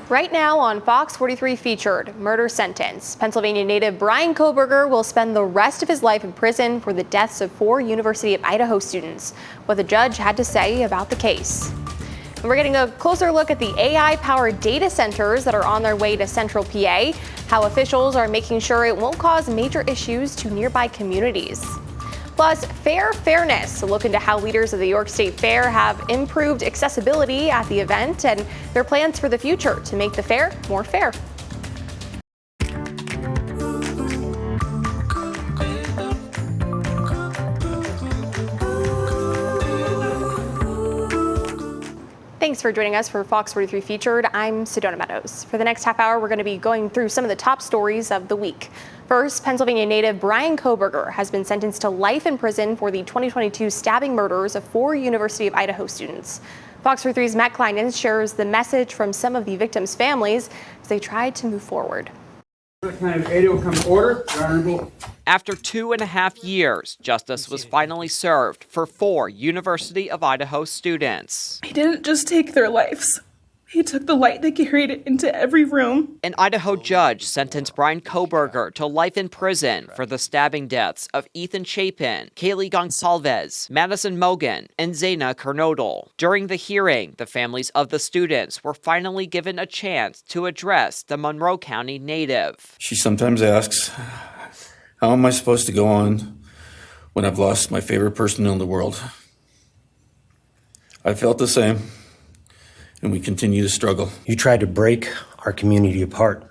Right now on Fox 43 Featured, murder sentence. Pennsylvania native Brian Kohberger will spend the rest of his life in prison for the deaths of 4 University of Idaho students. What the judge had to say about the case. And we're getting a closer look at the AI-powered data centers that are on their way to Central PA, how officials are making sure it won't cause major issues to nearby communities. Plus, fairness, a look into how leaders of the York State Fair have improved accessibility at the event and their plans for the future to make the fair more fair. Thanks for joining us for Fox 43 Featured. I'm Sedona Meadows. For the next half hour, we're going to be going through some of the top stories of the week. First, Pennsylvania native Brian Kohberger has been sentenced to life in prison for the 2022 stabbing murders of 4 University of Idaho students. Fox 43's Matt Kleinens shares the message from some of the victims' families as they tried to move forward. After 2.5 years, justice was finally served for 4 University of Idaho students. He didn't just take their lives. He took the light they carried it into every room. An Idaho judge sentenced Brian Kohberger to life in prison for the stabbing deaths of Ethan Chapin, Kaylee Gonsalves, Madison Mogan, and Zaina Kernodle. During the hearing, the families of the students were finally given a chance to address the Monroe County native. She sometimes asks, how am I supposed to go on when I've lost my favorite person in the world? I felt the same. And we continue to struggle. You tried to break our community apart.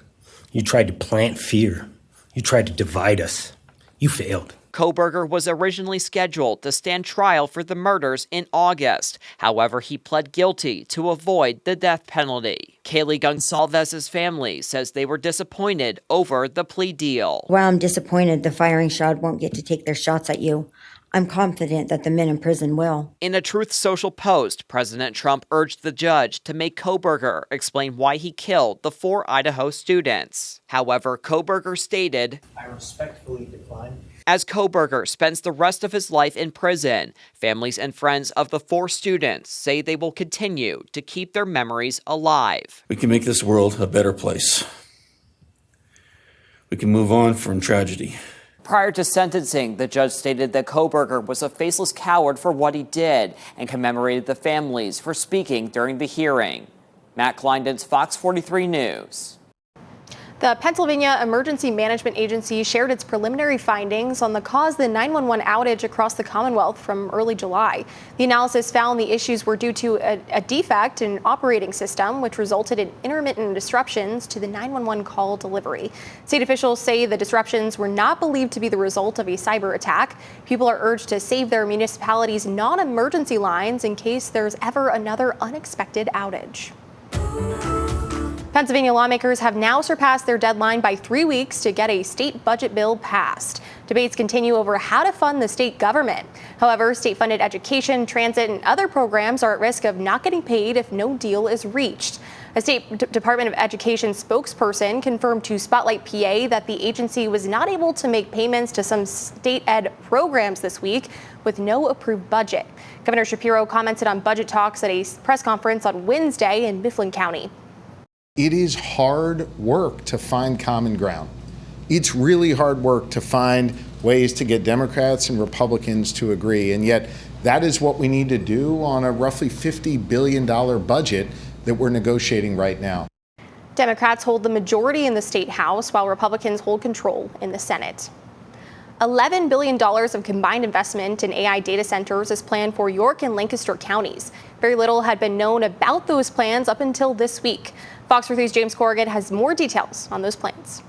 You tried to plant fear. You tried to divide us. You failed. Kohberger was originally scheduled to stand trial for the murders in August. However, he pled guilty to avoid the death penalty. Kaylee Gonsalves' family says they were disappointed over the plea deal. While I'm disappointed the firing squad won't get to take their shots at you, I'm confident that the men in prison will. In a Truth Social post, President Trump urged the judge to make Kohberger explain why he killed the 4 Idaho students. However, Kohberger stated, I respectfully decline. As Kohberger spends the rest of his life in prison, families and friends of the 4 students say they will continue to keep their memories alive. We can make this world a better place. We can move on from tragedy. Prior to sentencing, the judge stated that Kohberger was a faceless coward for what he did and commemorated the families for speaking during the hearing. Matt Kleinens, Fox 43 News. The Pennsylvania Emergency Management Agency shared its preliminary findings on the cause of the 911 outage across the Commonwealth from early July. The analysis found the issues were due to a defect in operating system, which resulted in intermittent disruptions to the 911 call delivery. State officials say the disruptions were not believed to be the result of a cyber attack. People are urged to save their municipalities' non-emergency lines in case there's ever another unexpected outage. Pennsylvania lawmakers have now surpassed their deadline by 3 weeks to get a state budget bill passed. Debates continue over how to fund the state government. However, state-funded education, transit, and other programs are at risk of not getting paid if no deal is reached. A State Department of Education spokesperson confirmed to Spotlight PA that the agency was not able to make payments to some state ed programs this week with no approved budget. Governor Shapiro commented on budget talks at a press conference on Wednesday in Mifflin County. It is hard work to find common ground. It's really hard work to find ways to get Democrats and Republicans to agree. And yet that is what we need to do on a roughly $50 billion budget that we're negotiating right now. Democrats hold the majority in the state House while Republicans hold control in the Senate. $11 billion of combined investment in AI data centers is planned for York and Lancaster counties. Very little had been known about those plans up until this week. Fox 43's James Corrigan has more details on those plans.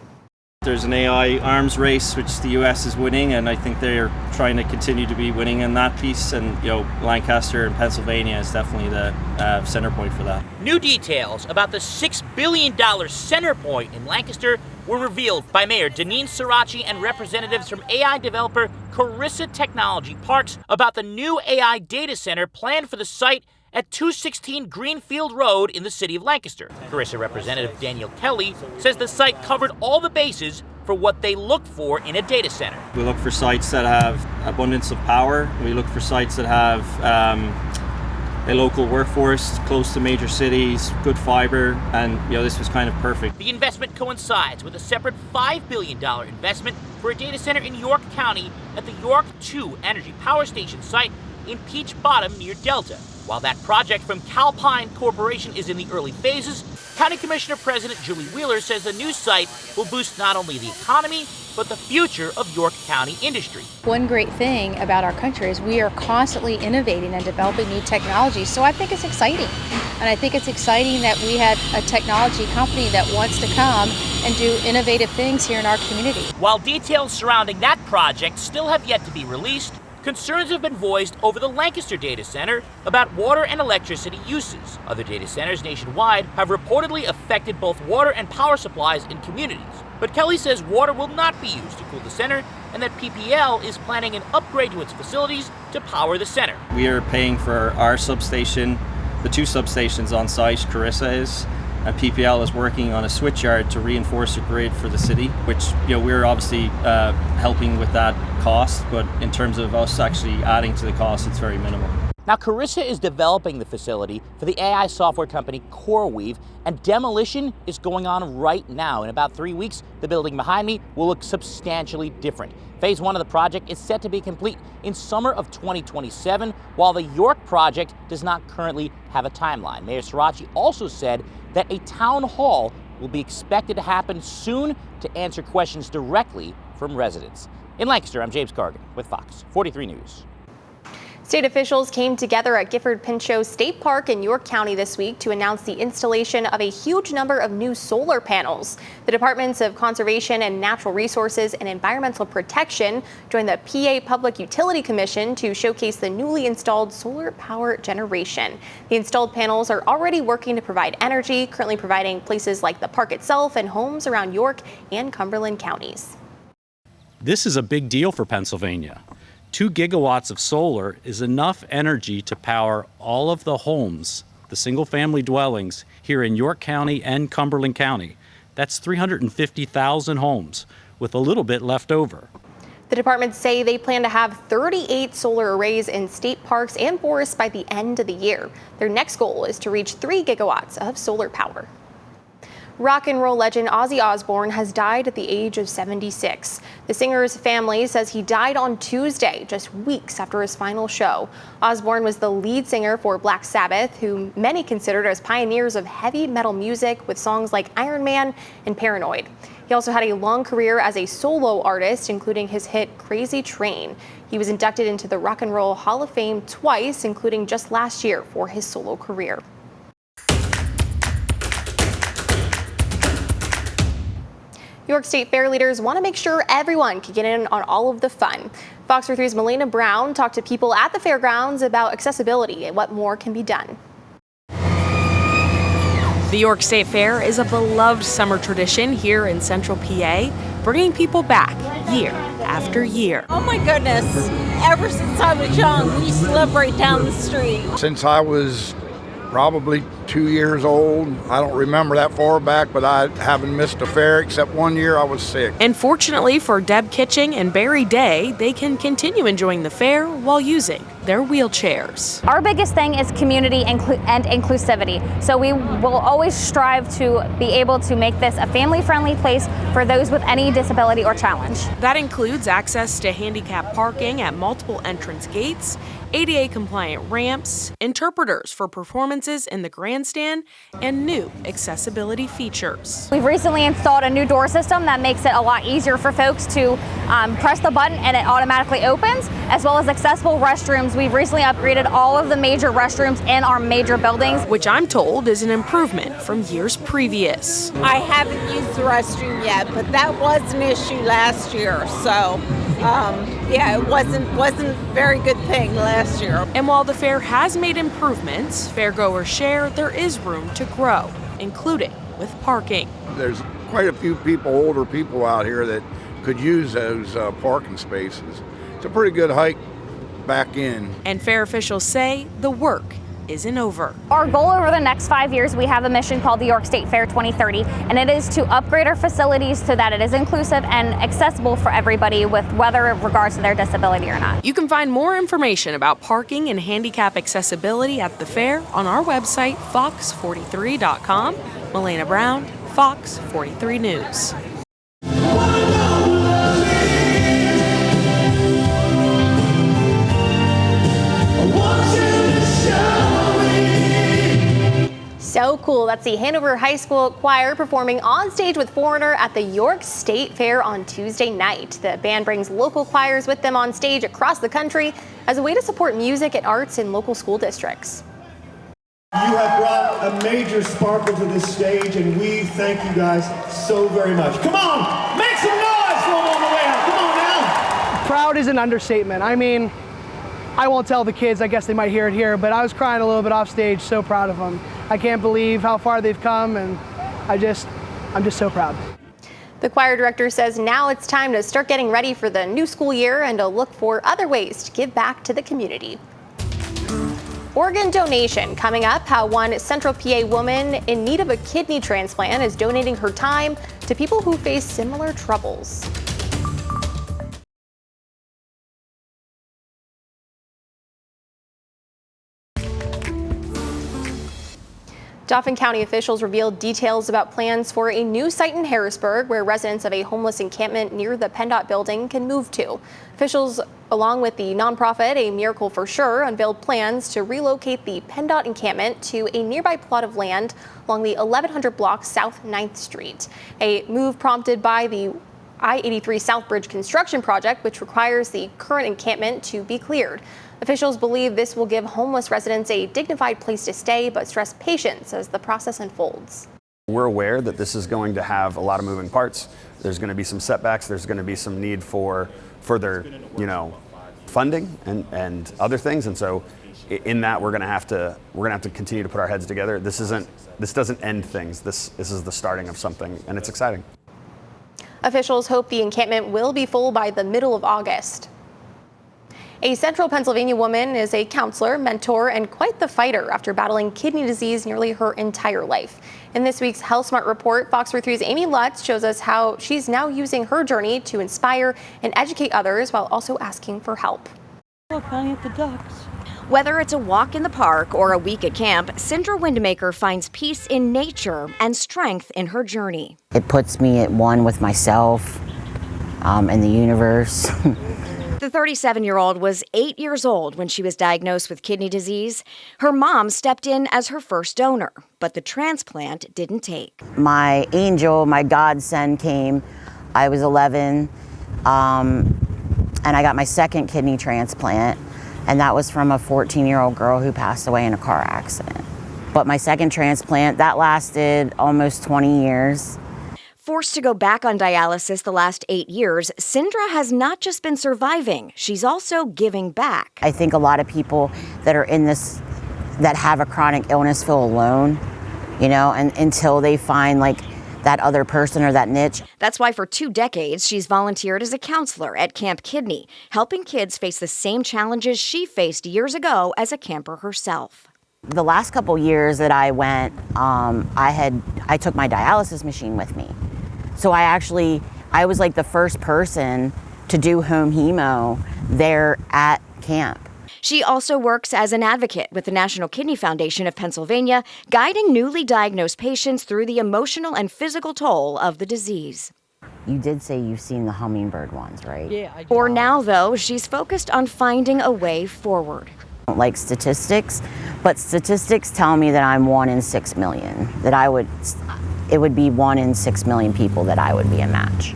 There's an AI arms race which the U.S. is winning, and I think they're trying to continue to be winning in that piece. And Lancaster and Pennsylvania is definitely the center point for that. New details about the $6 billion center point in Lancaster were revealed by Mayor Deneen Sirachi and representatives from AI developer Carissa Technology Parks about the new AI data center planned for the site at 216 Greenfield Road in the city of Lancaster. Carissa representative Daniel Kelly says the site covered all the bases for what they look for in a data center. We look for sites that have abundance of power. We look for sites that have a local workforce close to major cities, good fiber, and this was kind of perfect. The investment coincides with a separate $5 billion investment for a data center in York County at the York 2 Energy Power Station site in Peach Bottom near Delta. While that project from Calpine Corporation is in the early phases, County Commissioner President Julie Wheeler says the new site will boost not only the economy, but the future of York County industry. One great thing about our country is we are constantly innovating and developing new technologies, so I think it's exciting. And I think it's exciting that we had a technology company that wants to come and do innovative things here in our community. While details surrounding that project still have yet to be released, concerns have been voiced over the Lancaster data center about water and electricity uses. Other data centers nationwide have reportedly affected both water and power supplies in communities. But Kelly says water will not be used to cool the center and that PPL is planning an upgrade to its facilities to power the center. We are paying for our substation, the 2 substations on site, Carissa is, and PPL is working on a switchyard to reinforce the grid for the city, which we're obviously helping with that cost, but in terms of us actually adding to the cost, it's very minimal. Now, Carissa is developing the facility for the AI software company CoreWeave, and demolition is going on right now. In about 3 weeks, the building behind me will look substantially different. Phase 1 of the project is set to be complete in summer of 2027, while the York project does not currently have a timeline. Mayor Sirachi also said that a town hall will be expected to happen soon to answer questions directly from residents. In Lancaster, I'm James Cargan with Fox 43 News. State officials came together at Gifford Pinchot State Park in York County this week to announce the installation of a huge number of new solar panels. The Departments of Conservation and Natural Resources and Environmental Protection joined the PA Public Utility Commission to showcase the newly installed solar power generation. The installed panels are already working to provide energy, currently providing places like the park itself and homes around York and Cumberland counties. This is a big deal for Pennsylvania. 2 gigawatts of solar is enough energy to power all of the homes, the single-family dwellings here in York County and Cumberland County. That's 350,000 homes, with a little bit left over. The departments say they plan to have 38 solar arrays in state parks and forests by the end of the year. Their next goal is to reach 3 gigawatts of solar power. Rock and roll legend Ozzy Osbourne has died at the age of 76. The singer's family says he died on Tuesday, just weeks after his final show. Osbourne was the lead singer for Black Sabbath, who many considered as pioneers of heavy metal music with songs like Iron Man and Paranoid. He also had a long career as a solo artist, including his hit Crazy Train. He was inducted into the Rock and Roll Hall of Fame twice, including just last year for his solo career. York State Fair leaders want to make sure everyone can get in on all of the fun. Fox 43's Melina Brown talked to people at the fairgrounds about accessibility and what more can be done. The York State Fair is a beloved summer tradition here in Central PA, bringing people back year after year. Oh my goodness, ever since I was young, we used to live right down the street. Since I was probably 2 years old. I don't remember that far back, but I haven't missed a fair except one year I was sick. And fortunately for Deb Kitching and Barry Day, they can continue enjoying the fair while using their wheelchairs. Our biggest thing is community and inclusivity. So we will always strive to be able to make this a family-friendly place for those with any disability or challenge. That includes access to handicap parking at multiple entrance gates, ADA-compliant ramps, interpreters for performances in the grandstand, and new accessibility features. We've recently installed a new door system that makes it a lot easier for folks to press the button and it automatically opens, as well as accessible restrooms. We've recently upgraded all of the major restrooms in our major buildings, which I'm told is an improvement from years previous. I haven't used the restroom yet, but that was an issue last year, so yeah, it wasn't a very good thing last year. And while the fair has made improvements, fairgoers share there is room to grow, including with parking. There's quite a few people, older people out here that could use those parking spaces. It's a pretty good hike back in. And fair officials say the work isn't over. Our goal over the next 5 years, we have a mission called the York State Fair 2030, and it is to upgrade our facilities so that it is inclusive and accessible for everybody, with whether it regards to their disability or not. You can find more information about parking and handicap accessibility at the fair on our website, FOX43.com. Melena Brown, Fox 43 News. So cool. That's the Hanover High School Choir performing on stage with Foreigner at the York State Fair on Tuesday night. The band brings local choirs with them on stage across the country as a way to support music and arts in local school districts. You have brought a major sparkle to this stage, and we thank you guys so very much. Come on, make some noise for them on the way out. Come on now. Proud is an understatement. I mean, I won't tell the kids, I guess they might hear it here, but I was crying a little bit off stage, so proud of them. I can't believe how far they've come, and I'm just so proud. The choir director says now it's time to start getting ready for the new school year and to look for other ways to give back to the community. Organ donation coming up, how one Central PA woman in need of a kidney transplant is donating her time to people who face similar troubles. Dauphin County officials revealed details about plans for a new site in Harrisburg where residents of a homeless encampment near the PennDOT building can move to. Officials, along with the nonprofit A Miracle for Sure, unveiled plans to relocate the PennDOT encampment to a nearby plot of land along the 1100 block South 9th Street. A move prompted by the I-83 South Bridge construction project, which requires the current encampment to be cleared. Officials believe this will give homeless residents a dignified place to stay, but stress patience as the process unfolds. We're aware that this is going to have a lot of moving parts. There's going to be some setbacks. There's going to be some need for further, funding and other things. And so, in that, we're going to have to continue to put our heads together. This doesn't end things. This is the starting of something, and it's exciting. Officials hope the encampment will be full by the middle of August. A Central Pennsylvania woman is a counselor, mentor, and quite the fighter after battling kidney disease nearly her entire life. In this week's Health Smart report, Fox 43's Amy Lutz shows us how she's now using her journey to inspire and educate others while also asking for help. Look, honey, at the ducks. Whether it's a walk in the park or a week at camp, Sindra Windmaker finds peace in nature and strength in her journey. It puts me at one with myself and the universe. The 37-year-old was 8 years old when she was diagnosed with kidney disease. Her mom stepped in as her first donor, but the transplant didn't take. My angel, my godsend came. I was 11, and I got my second kidney transplant, and that was from a 14-year-old girl who passed away in a car accident. But my second transplant, that lasted almost 20 years. Forced to go back on dialysis the last 8 years, Sindra has not just been surviving, she's also giving back. I think a lot of people that are in this, that have a chronic illness feel alone, and until they find that other person or that niche. That's why for 2 decades, she's volunteered as a counselor at Camp Kidney, helping kids face the same challenges she faced years ago as a camper herself. The last couple years that I went, I took my dialysis machine with me. So I was like the first person to do home hemo there at camp. She also works as an advocate with the National Kidney Foundation of Pennsylvania, guiding newly diagnosed patients through the emotional and physical toll of the disease. You did say you've seen the hummingbird ones, right? Yeah. For now, though, she's focused on finding a way forward. I don't like statistics, but statistics tell me that I'm 1 in 6 million, it would be 1 in 6 million people that I would be a match.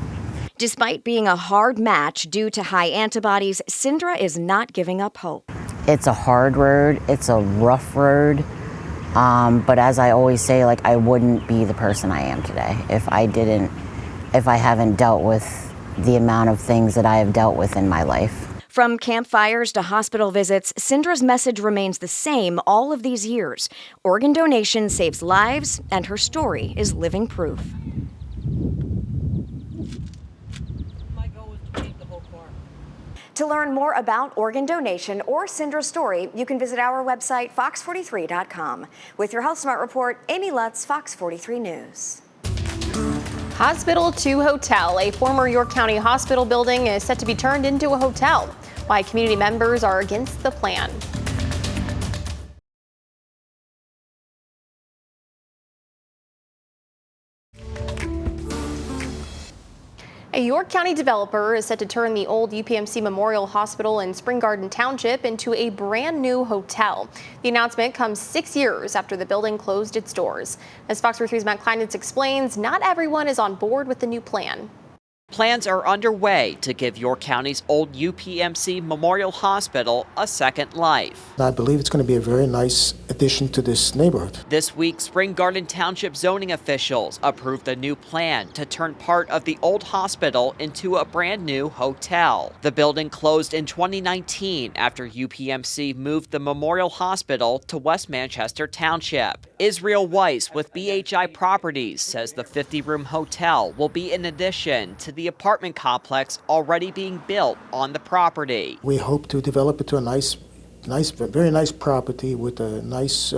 Despite being a hard match due to high antibodies, Sindra is not giving up hope. It's a hard road. It's a rough road. But as I always say, I wouldn't be the person I am today if I haven't dealt with the amount of things that I have dealt with in my life. From campfires to hospital visits, Sindra's message remains the same all of these years. Organ donation saves lives, and her story is living proof. To learn more about organ donation or Cindra's story, you can visit our website, fox43.com. With your Health Smart report, Amy Lutz, Fox 43 News. Hospital to hotel. A former York County hospital building is set to be turned into a hotel. Why community members are against the plan. A York County developer is set to turn the old UPMC Memorial Hospital in Spring Garden Township into a brand new hotel. The announcement comes 6 years after the building closed its doors. As Fox 43's Matt Kleinitz explains, not everyone is on board with the new plan. Plans are underway to give York County's old UPMC Memorial Hospital a second life. I believe it's going to be a very nice addition to this neighborhood. This week, Spring Garden Township zoning officials approved a new plan to turn part of the old hospital into a brand new hotel. The building closed in 2019 after UPMC moved the Memorial Hospital to West Manchester Township. Israel Weiss with BHI Properties says the 50-room hotel will be an addition to the apartment complex already being built on the property. We hope to develop it to a very nice property with a nice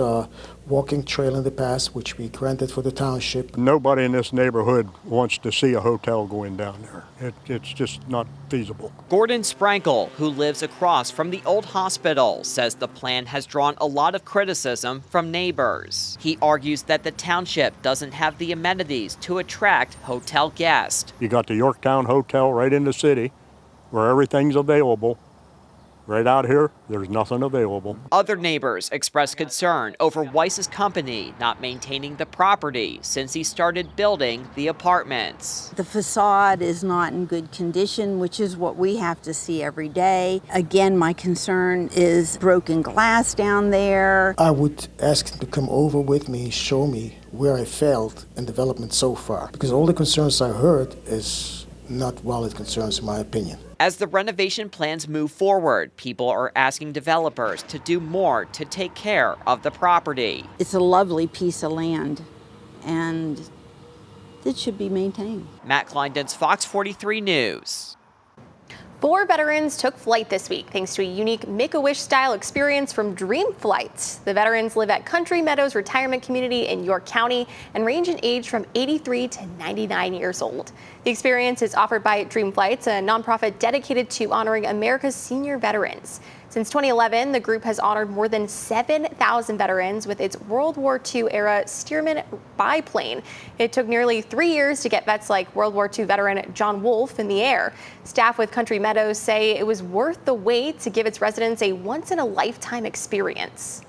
walking trail in the past, which we granted for the township. Nobody in this neighborhood wants to see a hotel going down there. It's just not feasible. Gordon Sprankle, who lives across from the old hospital, says the plan has drawn a lot of criticism from neighbors. He argues that the township doesn't have the amenities to attract hotel guests. You got the Yorktown Hotel right in the city where everything's available. Right out here, there's nothing available. Other neighbors expressed concern over Weiss's company not maintaining the property since he started building the apartments. The facade is not in good condition, which is what we have to see every day. Again, my concern is broken glass down there. I would ask him to come over with me, show me where I failed in development so far, because all the concerns I heard is not valid concerns in my opinion. As the renovation plans move forward, people are asking developers to do more to take care of the property. It's a lovely piece of land, and it should be maintained. Matt Kleinden's Fox 43 News. 4 veterans took flight this week thanks to a unique Make-A-Wish-style experience from Dream Flights. The veterans live at Country Meadows Retirement Community in York County and range in age from 83 to 99 years old. The experience is offered by Dream Flights, a nonprofit dedicated to honoring America's senior veterans. Since 2011, the group has honored more than 7,000 veterans with its World War II-era Stearman biplane. It took nearly 3 years to get vets like World War II veteran John Wolfe in the air. Staff with Country Meadows say it was worth the wait to give its residents a once-in-a-lifetime experience.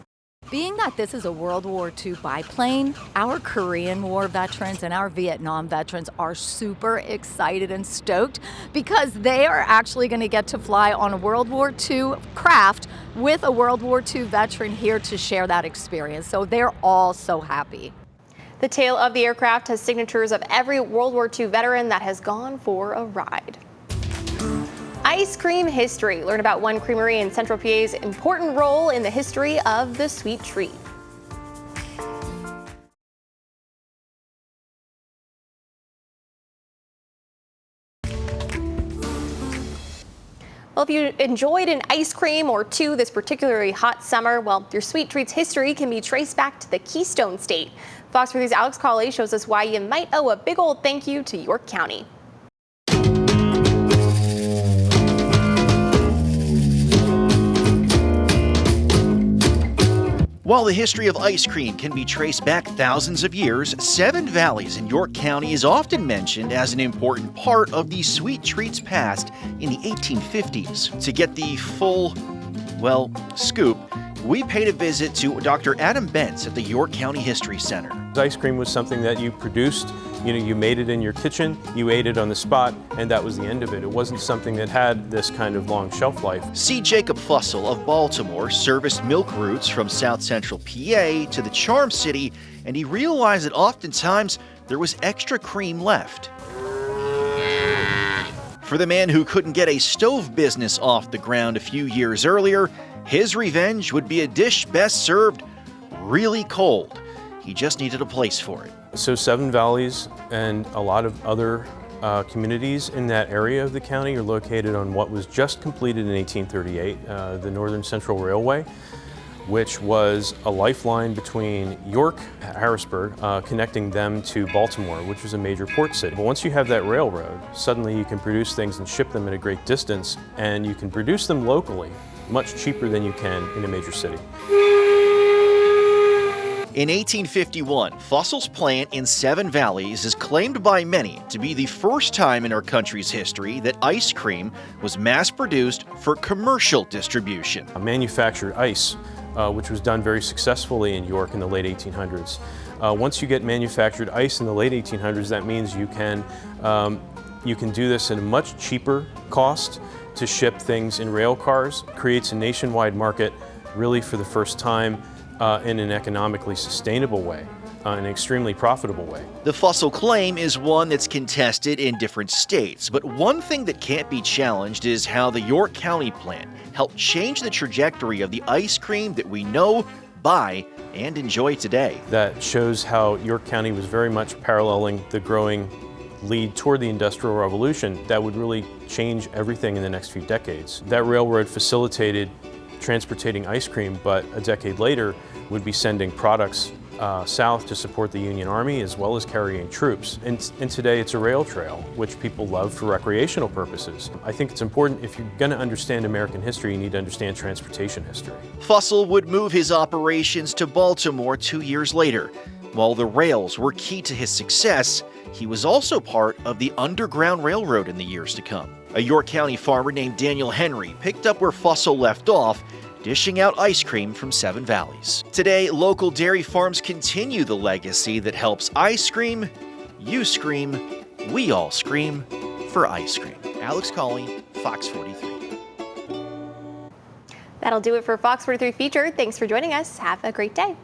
Being that this is a World War II biplane, our Korean War veterans and our Vietnam veterans are super excited and stoked because they are actually going to get to fly on a World War II craft with a World War II veteran here to share that experience. So they're all so happy. The tail of the aircraft has signatures of every World War II veteran that has gone for a ride. Ice cream history. Learn about one creamery in Central PA's important role in the history of the sweet treat. Well, if you enjoyed an ice cream or two this particularly hot summer, well, your sweet treat's history can be traced back to the Keystone State. Fox 43's Alex Cawley shows us why you might owe a big old thank you to York County. While the history of ice cream can be traced back thousands of years, Seven Valleys in York County is often mentioned as an important part of the sweet treats past in the 1850s. To get the full, scoop, we paid a visit to Dr. Adam Bentz at the York County History Center. Ice cream was something that you produced, you made it in your kitchen, you ate it on the spot, and that was the end of it. It wasn't something that had this kind of long shelf life. C. Jacob Fussell of Baltimore serviced milk routes from South Central PA to the Charm City, and he realized that oftentimes there was extra cream left. For the man who couldn't get a stove business off the ground a few years earlier, his revenge would be a dish best served really cold. He just needed a place for it. So Seven Valleys and a lot of other communities in that area of the county are located on what was just completed in 1838, the Northern Central Railway, which was a lifeline between York, Harrisburg, connecting them to Baltimore, which was a major port city. But once you have that railroad, suddenly you can produce things and ship them at a great distance, and you can produce them locally much cheaper than you can in a major city. In 1851, Fussel's plant in Seven Valleys is claimed by many to be the first time in our country's history that ice cream was mass-produced for commercial distribution. Manufactured ice, which was done very successfully in York in the late 1800s. Once you get manufactured ice in the late 1800s, that means you can do this at a much cheaper cost to ship things in rail cars. Creates a nationwide market really for the first time in an economically sustainable way, an extremely profitable way. The Fussell claim is one that's contested in different states, but one thing that can't be challenged is how the York County plant helped change the trajectory of the ice cream that we know, buy, and enjoy today. That shows how York County was very much paralleling the growing lead toward the Industrial Revolution that would really change everything in the next few decades. That railroad facilitated transporting ice cream, but a decade later would be sending products south to support the Union Army as well as carrying troops. And today it's a rail trail, which people love for recreational purposes. I think it's important, if you're going to understand American history, you need to understand transportation history. Fussell would move his operations to Baltimore 2 years later. While the rails were key to his success, he was also part of the Underground Railroad in the years to come. A York County farmer named Daniel Henry picked up where Fussell left off, dishing out ice cream from Seven Valleys. Today, local dairy farms continue the legacy that helps I scream, you scream, we all scream for ice cream. Alex Colley, Fox 43. That'll do it for Fox 43 Featured. Thanks for joining us. Have a great day.